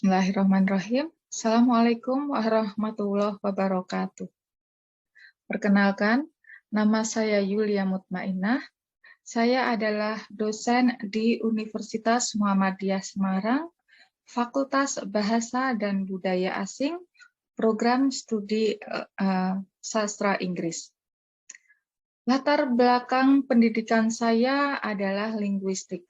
Bismillahirrahmanirrahim. Assalamualaikum warahmatullahi wabarakatuh. Perkenalkan, nama saya Yulia Mutmainah. Saya adalah dosen di Universitas Muhammadiyah Semarang, Fakultas Bahasa dan Budaya Asing, Program Studi Sastra Inggris. Latar belakang pendidikan saya adalah linguistik.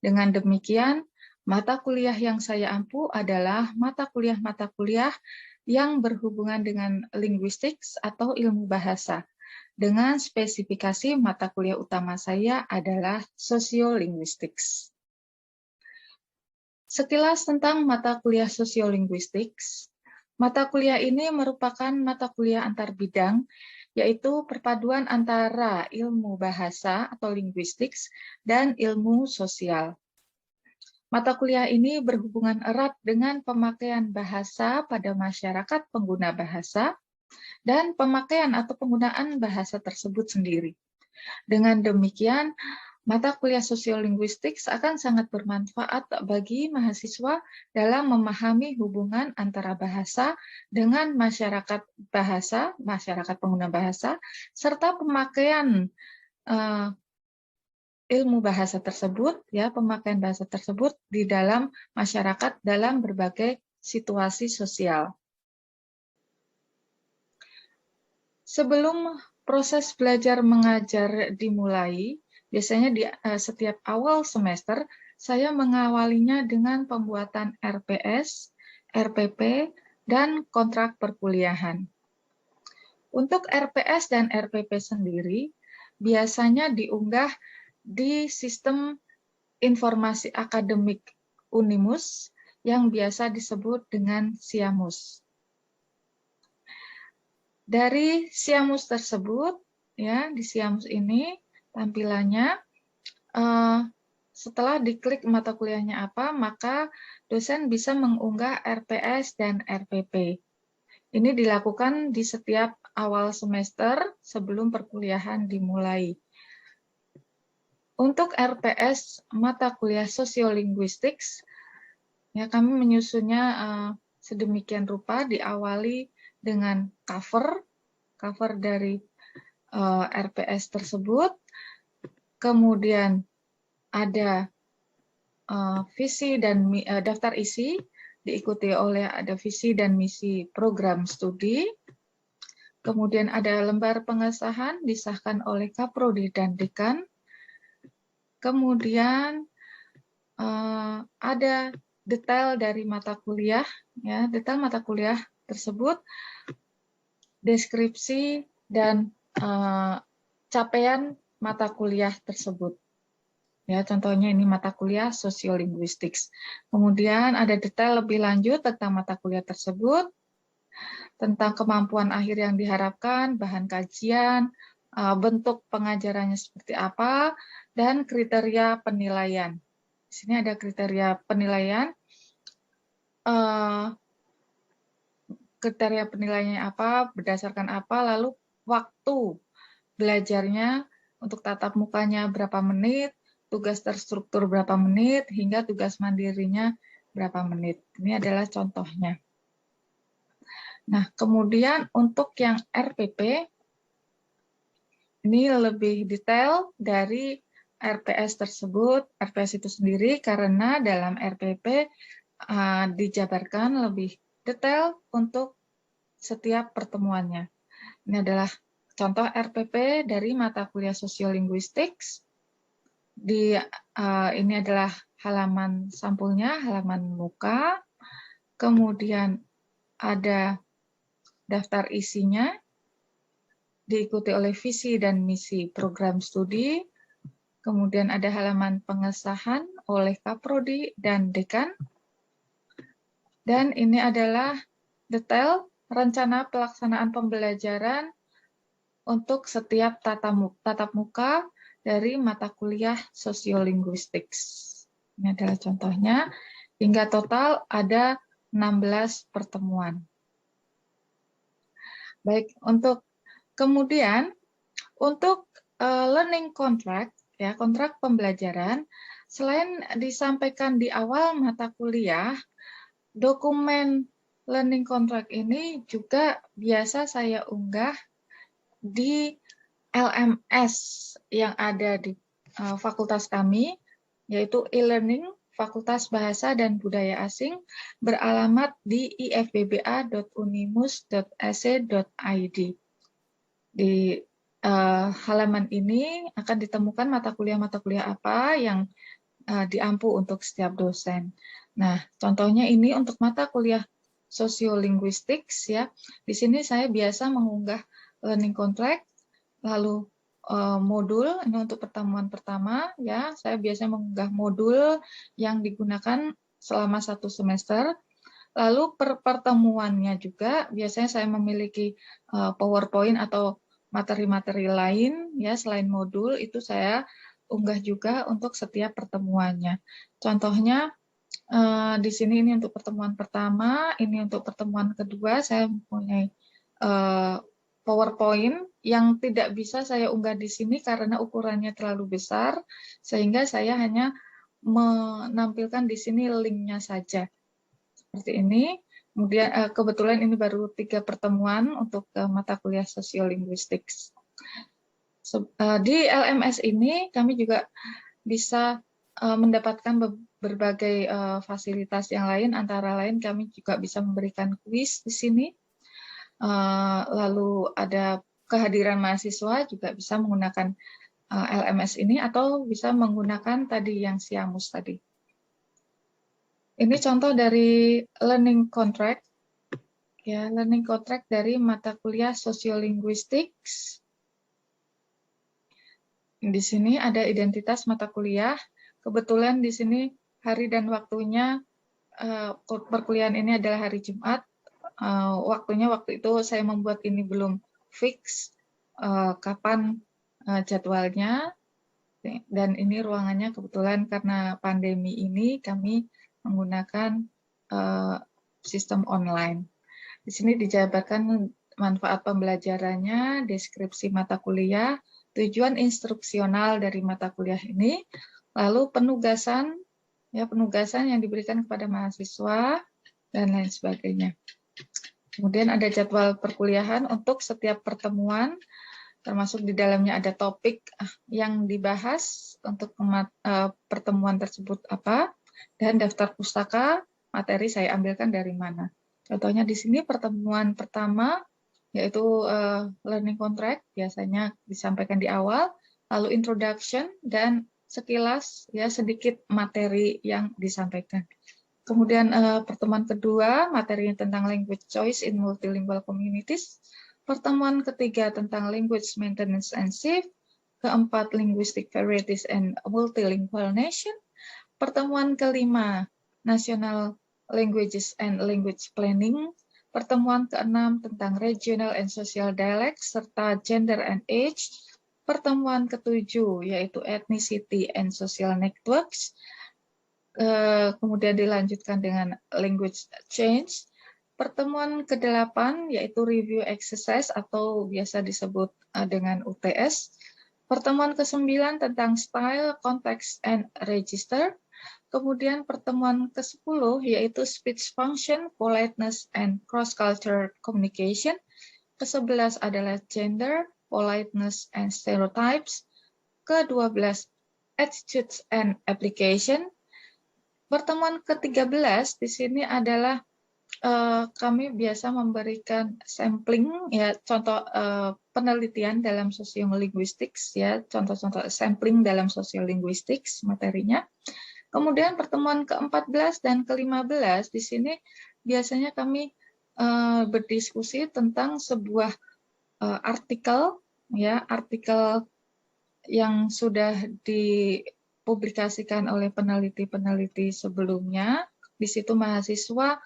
Dengan demikian, mata kuliah yang saya ampu adalah mata kuliah yang berhubungan dengan linguistik atau ilmu bahasa. Dengan spesifikasi mata kuliah utama saya adalah sosiolinguistik. Sekilas tentang mata kuliah sosiolinguistik. Mata kuliah ini merupakan mata kuliah antar bidang, yaitu perpaduan antara ilmu bahasa atau linguistik dan ilmu sosial. Mata kuliah ini berhubungan erat dengan pemakaian bahasa pada masyarakat pengguna bahasa dan pemakaian atau penggunaan bahasa tersebut sendiri. Dengan demikian, mata kuliah sosiolinguistik akan sangat bermanfaat bagi mahasiswa dalam memahami hubungan antara bahasa dengan masyarakat bahasa, masyarakat pengguna bahasa, serta pemakaian ilmu bahasa tersebut, ya, pemakaian bahasa tersebut di dalam masyarakat dalam berbagai situasi sosial. Sebelum proses belajar mengajar dimulai, biasanya di setiap awal semester, saya mengawalinya dengan pembuatan RPS, RPP, dan kontrak perkuliahan. Untuk RPS dan RPP sendiri, biasanya diunggah di sistem informasi akademik Unimus yang biasa disebut dengan Siamus. Dari Siamus tersebut, ya, di Siamus ini tampilannya setelah diklik mata kuliahnya apa, maka dosen bisa mengunggah RPS dan RPP. Ini dilakukan di setiap awal semester sebelum perkuliahan dimulai. Untuk RPS mata kuliah sosiolinguistik, ya, kami menyusunnya sedemikian rupa, diawali dengan cover dari RPS tersebut, kemudian ada visi dan daftar isi, diikuti oleh ada visi dan misi program studi, kemudian ada lembar pengesahan disahkan oleh Kaprodi dan Dekan, kemudian ada detail dari mata kuliah, ya, detail mata kuliah tersebut, deskripsi dan capaian mata kuliah tersebut. Ya, contohnya ini mata kuliah sosiolinguistik. Kemudian ada detail lebih lanjut tentang mata kuliah tersebut, tentang kemampuan akhir yang diharapkan, bahan kajian, bentuk pengajarannya seperti apa, dan kriteria penilaian. Di sini ada kriteria penilaian. Kriteria penilaiannya apa, berdasarkan apa, lalu waktu belajarnya untuk tatap mukanya berapa menit, tugas terstruktur berapa menit, hingga tugas mandirinya berapa menit. Ini adalah contohnya. Nah, kemudian untuk yang RPP, ini lebih detail dari RPS tersebut, RPS itu sendiri, karena dalam RPP dijabarkan lebih detail untuk setiap pertemuannya. Ini adalah contoh RPP dari mata kuliah sosiolinguistik. Ini adalah halaman sampulnya, halaman muka. Kemudian ada daftar isinya, diikuti oleh visi dan misi program studi. Kemudian ada halaman pengesahan oleh Kaprodi dan Dekan. Dan ini adalah detail rencana pelaksanaan pembelajaran untuk setiap tatap muka dari mata kuliah sosiolinguistik. Ini adalah contohnya. Hingga total ada 16 pertemuan. Baik, kemudian untuk learning contract, ya, kontrak pembelajaran, selain disampaikan di awal mata kuliah, Dokumen learning contract ini juga biasa saya unggah di LMS yang ada di fakultas kami, yaitu e-learning Fakultas Bahasa dan Budaya Asing, beralamat di ifbba.unimus.ac.id. Di halaman ini akan ditemukan mata kuliah apa yang diampu untuk setiap dosen. Nah, contohnya ini untuk mata kuliah Sociolinguistics ya. Di sini saya biasa mengunggah learning contract, lalu modul ini untuk pertemuan pertama ya. Saya biasanya mengunggah modul yang digunakan selama 1 semester. Lalu per pertemuannya juga biasanya saya memiliki PowerPoint atau materi-materi lain ya selain modul itu saya unggah juga untuk setiap pertemuannya. Contohnya di sini ini untuk pertemuan pertama, ini untuk pertemuan kedua saya mempunyai PowerPoint yang tidak bisa saya unggah di sini karena ukurannya terlalu besar, sehingga saya hanya menampilkan di sini linknya saja. Seperti ini. Kemudian kebetulan ini baru 3 pertemuan untuk mata kuliah Sociolinguistics. Di LMS ini kami juga bisa mendapatkan berbagai fasilitas yang lain, antara lain kami juga bisa memberikan kuis di sini. Lalu ada kehadiran mahasiswa juga bisa menggunakan LMS ini atau bisa menggunakan tadi yang Siamus tadi. Ini contoh dari learning contract. Ya, learning contract dari mata kuliah Sociolinguistics. Di sini ada identitas mata kuliah. Kebetulan di sini hari dan waktunya perkuliahan ini adalah hari Jumat. Waktunya waktu itu saya membuat ini belum fix kapan jadwalnya. Dan ini ruangannya kebetulan karena pandemi ini kami menggunakan sistem online. Di sini dijabarkan manfaat pembelajarannya, deskripsi mata kuliah, tujuan instruksional dari mata kuliah ini, lalu penugasan yang diberikan kepada mahasiswa, dan lain sebagainya. Kemudian ada jadwal perkuliahan untuk setiap pertemuan, termasuk di dalamnya ada topik yang dibahas untuk pertemuan tersebut apa, dan daftar pustaka materi saya ambilkan dari mana. Contohnya di sini pertemuan pertama yaitu learning contract biasanya disampaikan di awal, lalu introduction dan sekilas ya sedikit materi yang disampaikan. Kemudian pertemuan kedua materinya tentang language choice in multilingual communities. Pertemuan ketiga tentang language maintenance and safe. Keempat linguistic varieties and multilingual nation. Pertemuan kelima, National Languages and Language Planning. Pertemuan keenam tentang Regional and Social Dialects, serta Gender and Age. Pertemuan ketujuh, yaitu Ethnicity and Social Networks. Kemudian dilanjutkan dengan Language Change. Pertemuan ke-8, yaitu Review Exercise atau biasa disebut dengan UTS. Pertemuan ke-9 tentang Style, Context, and Register. Kemudian pertemuan ke-10 yaitu Speech Function, Politeness, and Cross-Cultural Communication. Ke-11 adalah Gender, Politeness, and Stereotypes. Ke-12 Attitudes and Application. Pertemuan ke-13 di sini adalah kami biasa memberikan sampling ya contoh penelitian dalam sociolinguistics ya contoh-contoh sampling dalam sociolinguistics materinya. Kemudian pertemuan ke-14 dan ke-15 di sini biasanya kami berdiskusi tentang sebuah artikel yang sudah dipublikasikan oleh peneliti-peneliti sebelumnya. Di situ mahasiswa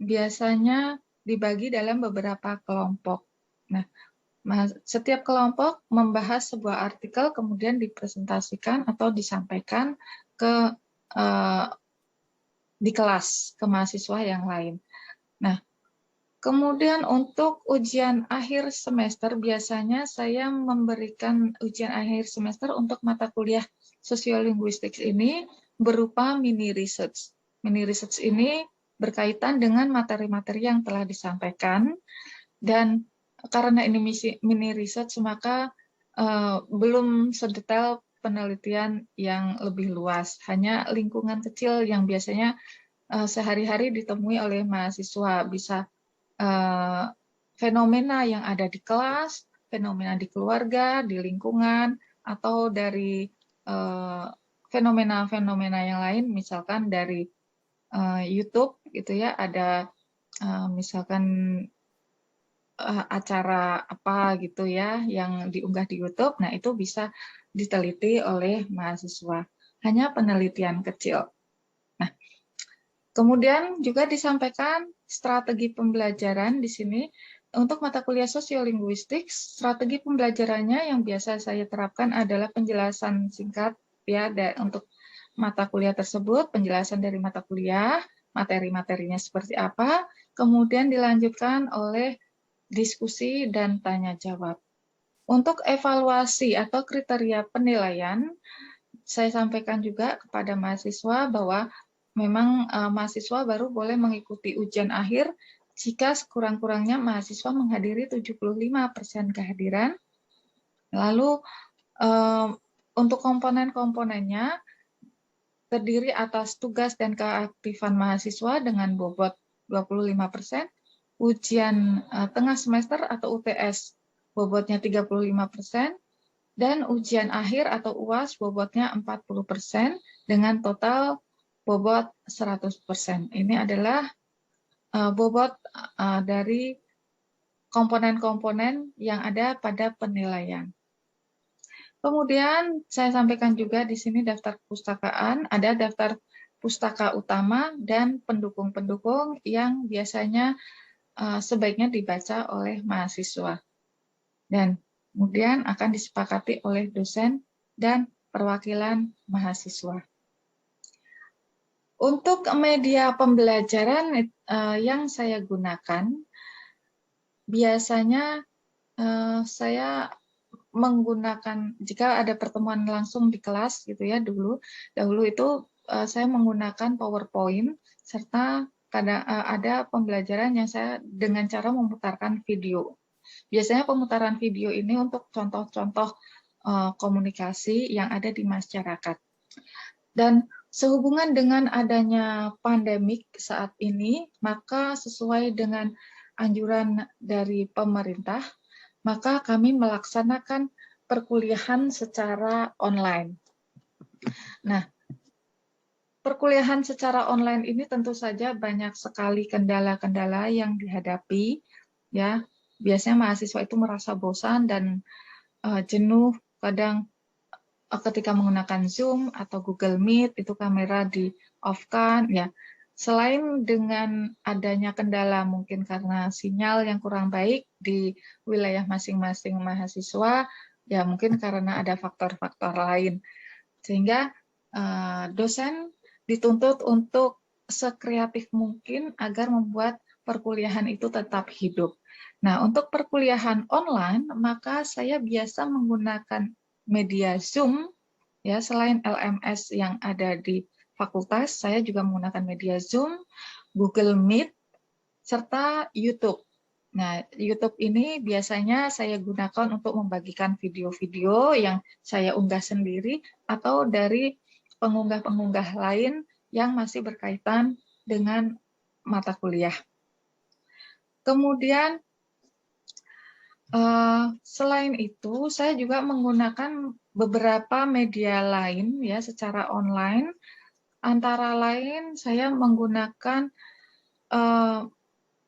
biasanya dibagi dalam beberapa kelompok. Nah, setiap kelompok membahas sebuah artikel kemudian dipresentasikan atau disampaikan di kelas ke mahasiswa yang lain. Nah, kemudian untuk ujian akhir semester biasanya saya memberikan ujian akhir semester untuk mata kuliah Sociolinguistics ini berupa mini research. Mini research ini berkaitan dengan materi-materi yang telah disampaikan, dan karena ini mini research maka belum sedetail penelitian yang lebih luas, hanya lingkungan kecil yang biasanya sehari-hari ditemui oleh mahasiswa, bisa fenomena yang ada di kelas, fenomena di keluarga, di lingkungan, atau dari fenomena-fenomena yang lain, misalkan dari YouTube gitu ya, ada misalkan acara apa gitu ya yang diunggah di YouTube. Nah, itu bisa diteliti oleh mahasiswa. Hanya penelitian kecil. Nah, kemudian juga disampaikan strategi pembelajaran di sini. Untuk mata kuliah sosiolinguistik, strategi pembelajarannya yang biasa saya terapkan adalah penjelasan singkat ya untuk mata kuliah tersebut, penjelasan dari mata kuliah, materi-materinya seperti apa, kemudian dilanjutkan oleh diskusi dan tanya jawab. Untuk evaluasi atau kriteria penilaian, saya sampaikan juga kepada mahasiswa bahwa memang mahasiswa baru boleh mengikuti ujian akhir jika sekurang-kurangnya mahasiswa menghadiri 75% kehadiran. Lalu untuk komponen-komponennya terdiri atas tugas dan keaktifan mahasiswa dengan bobot 25%, ujian tengah semester atau UTS bobotnya 35%, dan ujian akhir atau UAS bobotnya 40% dengan total bobot 100%. Ini adalah bobot dari komponen-komponen yang ada pada penilaian. Kemudian saya sampaikan juga di sini daftar perpustakaan, ada daftar pustaka utama dan pendukung-pendukung yang biasanya sebaiknya dibaca oleh mahasiswa. Dan kemudian akan disepakati oleh dosen dan perwakilan mahasiswa. Untuk media pembelajaran yang saya gunakan, biasanya saya menggunakan, jika ada pertemuan langsung di kelas gitu ya, dahulu itu saya menggunakan PowerPoint, serta ada pembelajaran yang saya dengan cara memutarkan video. Biasanya pemutaran video ini untuk contoh-contoh komunikasi yang ada di masyarakat. Dan sehubungan dengan adanya pandemik saat ini, maka sesuai dengan anjuran dari pemerintah, maka kami melaksanakan perkuliahan secara online. Nah, perkuliahan secara online ini tentu saja banyak sekali kendala-kendala yang dihadapi, ya. Biasanya mahasiswa itu merasa bosan dan jenuh, kadang ketika menggunakan Zoom atau Google Meet, itu kamera di-off-kan, ya. Selain dengan adanya kendala mungkin karena sinyal yang kurang baik di wilayah masing-masing mahasiswa, ya mungkin karena ada faktor-faktor lain. Sehingga dosen dituntut untuk sekreatif mungkin agar membuat perkuliahan itu tetap hidup. Nah, untuk perkuliahan online, maka saya biasa menggunakan media Zoom, ya, selain LMS yang ada di fakultas, saya juga menggunakan media Zoom, Google Meet, serta YouTube. Nah, YouTube ini biasanya saya gunakan untuk membagikan video-video yang saya unggah sendiri atau dari pengunggah-pengunggah lain yang masih berkaitan dengan mata kuliah. Kemudian, selain itu, saya juga menggunakan beberapa media lain ya secara online. Antara lain saya menggunakan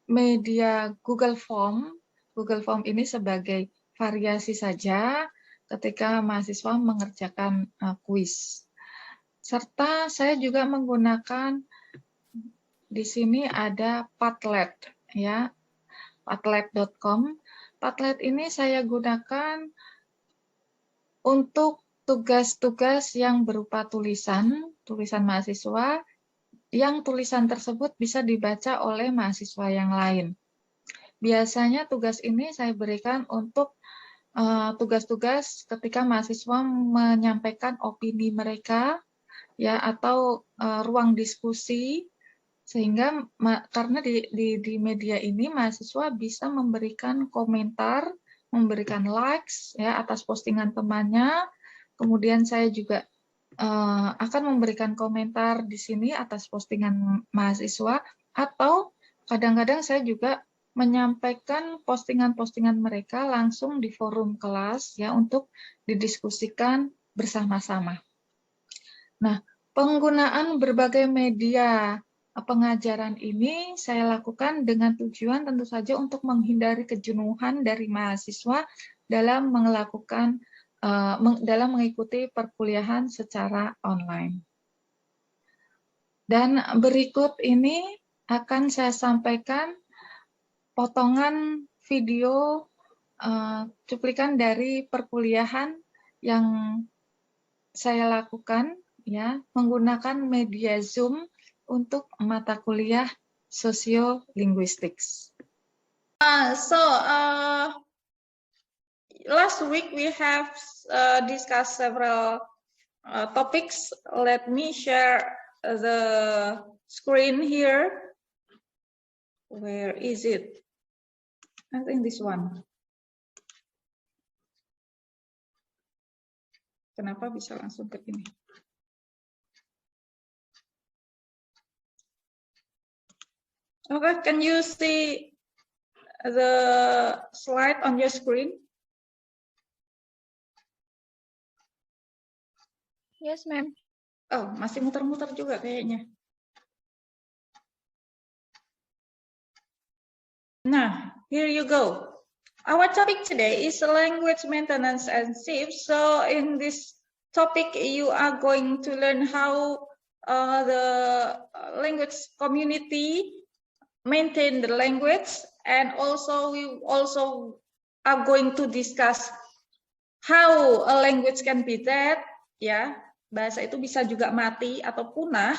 media Google Form. Google Form ini sebagai variasi saja ketika mahasiswa mengerjakan kuis. Serta saya juga menggunakan di sini ada Padlet ya, padlet.com. Padlet ini saya gunakan untuk tugas-tugas yang berupa tulisan mahasiswa, yang tulisan tersebut bisa dibaca oleh mahasiswa yang lain. Biasanya tugas ini saya berikan untuk tugas-tugas ketika mahasiswa menyampaikan opini mereka, ya, atau ruang diskusi Sehingga karena di media ini mahasiswa bisa memberikan komentar, memberikan likes ya atas postingan temannya. Kemudian saya juga akan memberikan komentar di sini atas postingan mahasiswa, atau kadang-kadang saya juga menyampaikan postingan-postingan mereka langsung di forum kelas ya untuk didiskusikan bersama-sama. Nah, penggunaan berbagai media pengajaran ini saya lakukan dengan tujuan tentu saja untuk menghindari kejenuhan dari mahasiswa dalam melakukan dalam mengikuti perkuliahan secara online. Dan berikut ini akan saya sampaikan potongan video cuplikan dari perkuliahan yang saya lakukan ya menggunakan media Zoom untuk mata kuliah Sociolinguistics. Last week we have discussed several topics. Let me share the screen here. Where is it? I think this one. Kenapa bisa langsung ke ini? Okay, can you see the slide on your screen? Yes, ma'am. Oh, masih muter-muter juga kayaknya. Nah, here you go. Our topic today is language maintenance and SIF. So in this topic, you are going to learn how the language community maintain the language, and also we also are going to discuss how a language can be dead, ya. Bahasa itu bisa juga mati atau punah.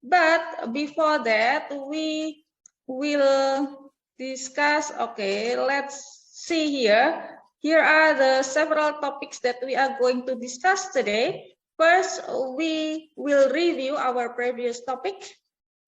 But before that, we will discuss. Okay, let's see here. Here are the several topics that we are going to discuss today. First, we will review our previous topic,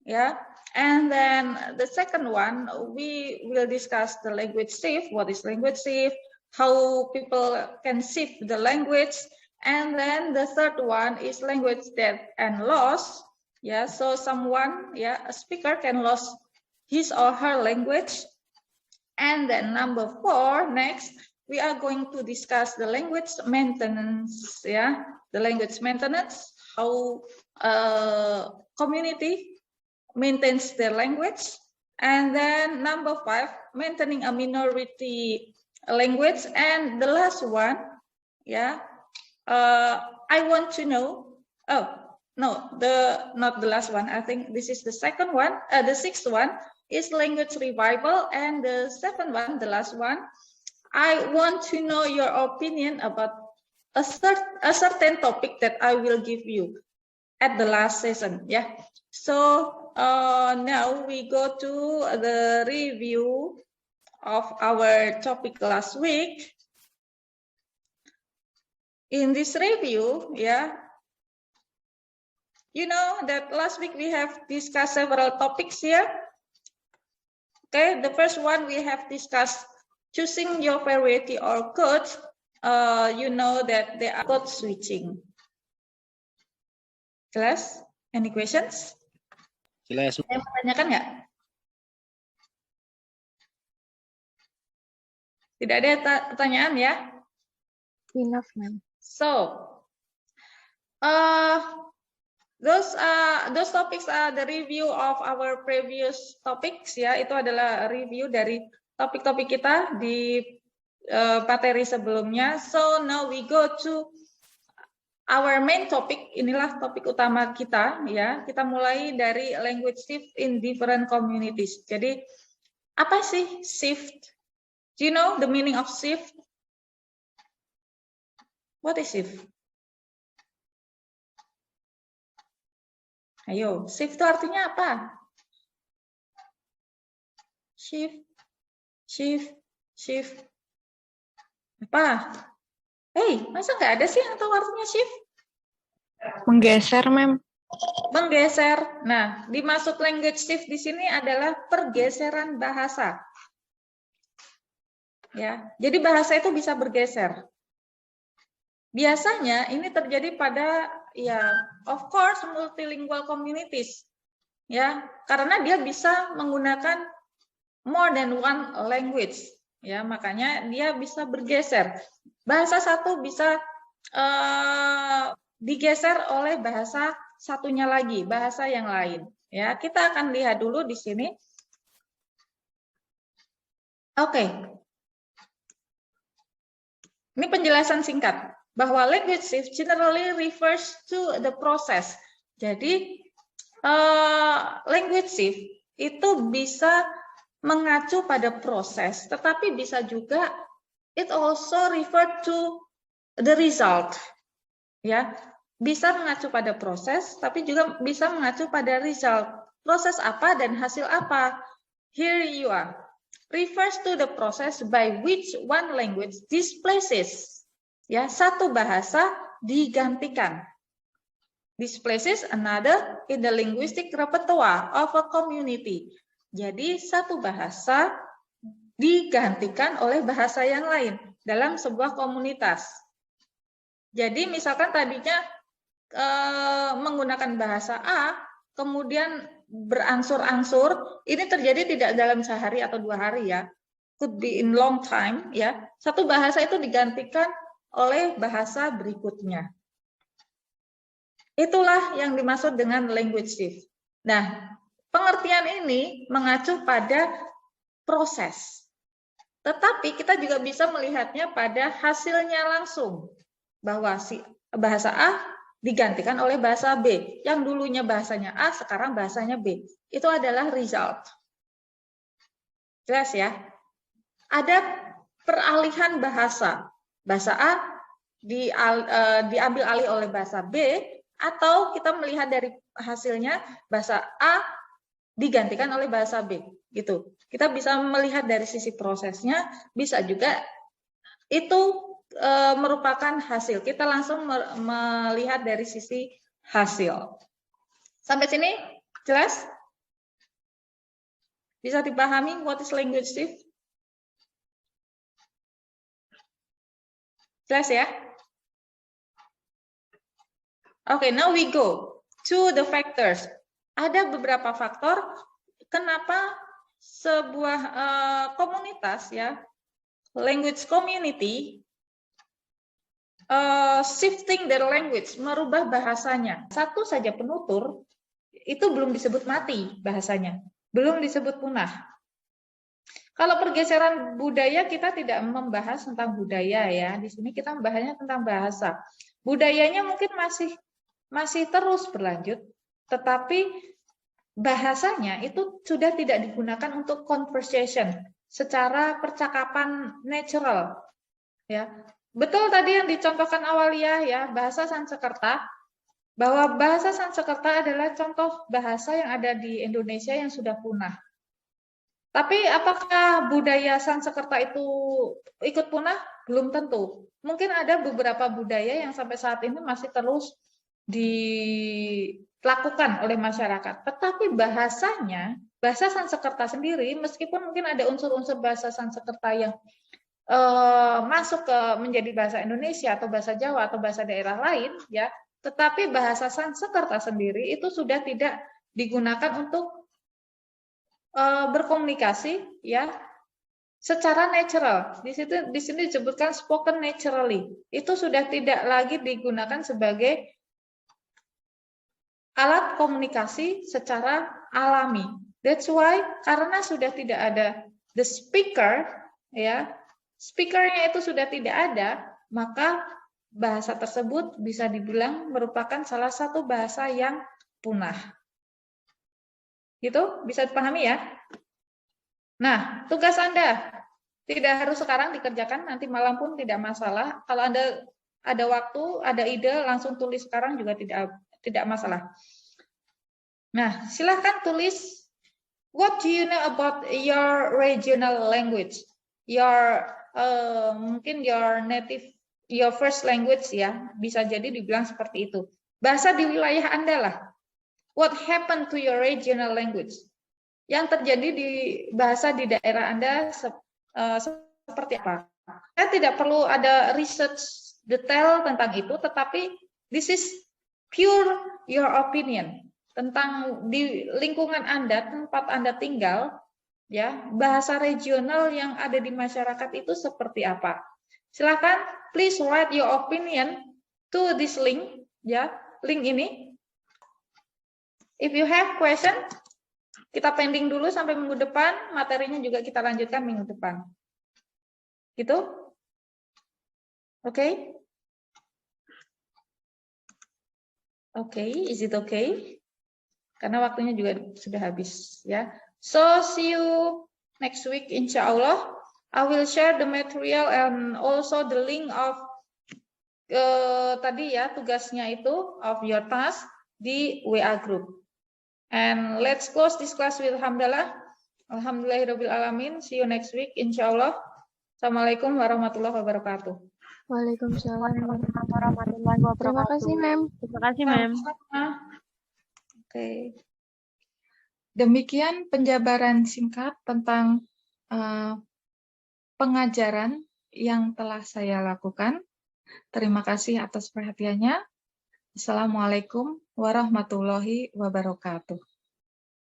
yeah. And then the second one, we will discuss the language shift. What is language shift? How people can shift the language. And then the third one is language death and loss. Yeah, so someone, yeah, a speaker can lose his or her language. And then number 4, next, we are going to discuss the language maintenance. Yeah, the language maintenance, how community maintains their language. And then number 5, maintaining a minority language. And the last one, yeah, I want to know, oh, no, not the last one. I think this is the second one. The 6th one is language revival. And the 7th one, the last one, I want to know your opinion about a certain topic that I will give you at the last session. Yeah. So now we go to the review of our topic last week. In this review, yeah, you know that last week we have discussed several topics here. Okay, the first one we have discussed choosing your variety or code. You know that they are code switching. Class, any questions? Jelas. Saya mau tanyakan nggak? Tidak ada pertanyaan ya? Enough, ma'am. So, those topics are the review of our previous topics ya. Itu adalah review dari topik-topik kita di materi sebelumnya. So now we go to our main topic. Inilah topik utama kita ya. Kita mulai dari language shift in different communities. Jadi apa sih shift? Do you know the meaning of shift? What is shift? Ayo, shift itu artinya apa? Shift, shift, shift. Apa? Hey, masa nggak ada sih yang tahu artinya shift? Menggeser, ma'am. Menggeser. Nah, dimaksud language shift di sini adalah pergeseran bahasa. Ya, jadi bahasa itu bisa bergeser. Biasanya ini terjadi pada ya, of course, multilingual communities. Ya, karena dia bisa menggunakan more than one language. Ya, makanya dia bisa bergeser. Bahasa satu bisa digeser oleh bahasa satunya lagi, bahasa yang lain. Ya, kita akan lihat dulu di sini. Oke. Ini penjelasan singkat bahwa language shift generally refers to the process. Jadi language shift itu bisa mengacu pada proses, tetapi bisa juga it also refer to the result. Ya, bisa mengacu pada proses, tapi juga bisa mengacu pada result. Proses apa dan hasil apa? Here you are. Refers to the process by which one language displaces. Ya, satu bahasa digantikan. Displaces another in the linguistic repertoire of a community. Jadi satu bahasa digantikan oleh bahasa yang lain dalam sebuah komunitas. Jadi misalkan tadinya menggunakan bahasa A, kemudian berangsur-angsur, ini terjadi tidak dalam sehari atau 2 hari ya, could be in long time ya. Satu bahasa itu digantikan oleh bahasa berikutnya. Itulah yang dimaksud dengan language shift. Nah, pengertian ini mengacu pada proses. Tetapi kita juga bisa melihatnya pada hasilnya langsung. Bahwa si bahasa A digantikan oleh bahasa B. Yang dulunya bahasanya A, sekarang bahasanya B. Itu adalah result. Jelas ya? Ada peralihan bahasa. Bahasa A diambil alih oleh bahasa B, atau kita melihat dari hasilnya bahasa A digantikan oleh bahasa B. Gitu. Kita bisa melihat dari sisi prosesnya, bisa juga itu merupakan hasil. Kita langsung melihat dari sisi hasil. Sampai sini jelas? Bisa dipahami what is language shift? Jelas ya? Oke, now we go to the factors. Ada beberapa faktor kenapa sebuah komunitas ya, language community shifting their language, merubah bahasanya. Satu saja penutur, itu belum disebut mati bahasanya, belum disebut punah. Kalau pergeseran budaya, kita tidak membahas tentang budaya ya. Di sini kita membahasnya tentang bahasa. Budayanya mungkin masih terus berlanjut, tetapi bahasanya itu sudah tidak digunakan untuk conversation secara percakapan natural. Ya. Betul tadi yang dicontohkan Awalia ya, bahasa Sanskerta, bahwa bahasa Sanskerta adalah contoh bahasa yang ada di Indonesia yang sudah punah. Tapi apakah budaya Sanskerta itu ikut punah? Belum tentu. Mungkin ada beberapa budaya yang sampai saat ini masih terus dilakukan oleh masyarakat. Tetapi bahasanya, bahasa Sanskerta sendiri, meskipun mungkin ada unsur-unsur bahasa Sanskerta yang masuk ke menjadi bahasa Indonesia atau bahasa Jawa atau bahasa daerah lain ya, tetapi bahasa Sanskerta sendiri itu sudah tidak digunakan untuk berkomunikasi ya secara natural. Di sini disebutkan spoken naturally. Itu sudah tidak lagi digunakan sebagai alat komunikasi secara alami. That's why karena sudah tidak ada the speaker ya, speakernya itu sudah tidak ada, maka bahasa tersebut bisa dibilang merupakan salah satu bahasa yang punah. Gitu, bisa dipahami ya? Nah, tugas Anda tidak harus sekarang dikerjakan, nanti malam pun tidak masalah. Kalau Anda ada waktu, ada ide, langsung tulis sekarang juga tidak masalah. Nah, silahkan tulis, what do you know about your regional language? Mungkin your native, your first language ya, bisa jadi dibilang seperti itu. Bahasa di wilayah Anda lah, what happened to your regional language? Yang terjadi di bahasa di daerah Anda seperti apa? Saya tidak perlu ada research detail tentang itu, tetapi this is pure your opinion tentang di lingkungan Anda, tempat Anda tinggal, ya, bahasa regional yang ada di masyarakat itu seperti apa? Silakan, please write your opinion to this link, ya, link ini. If you have question, kita pending dulu sampai minggu depan, materinya juga kita lanjutkan minggu depan. Gitu? Oke? Oke, is it okay? Karena waktunya juga sudah habis, ya. So, see you next week, insya Allah. I will share the material and also the link of tadi ya, tugasnya itu, of your task di WA group. And let's close this class with hamdalah. Alhamdulillahirabbil alamin. See you next week, insya Allah. Assalamualaikum warahmatullahi wabarakatuh. Waalaikumsalam warahmatullahi wabarakatuh. Terima kasih, Mem. Terima kasih, Mem. Oke. Demikian penjabaran singkat tentang pengajaran yang telah saya lakukan. Terima kasih atas perhatiannya. Assalamualaikum warahmatullahi wabarakatuh.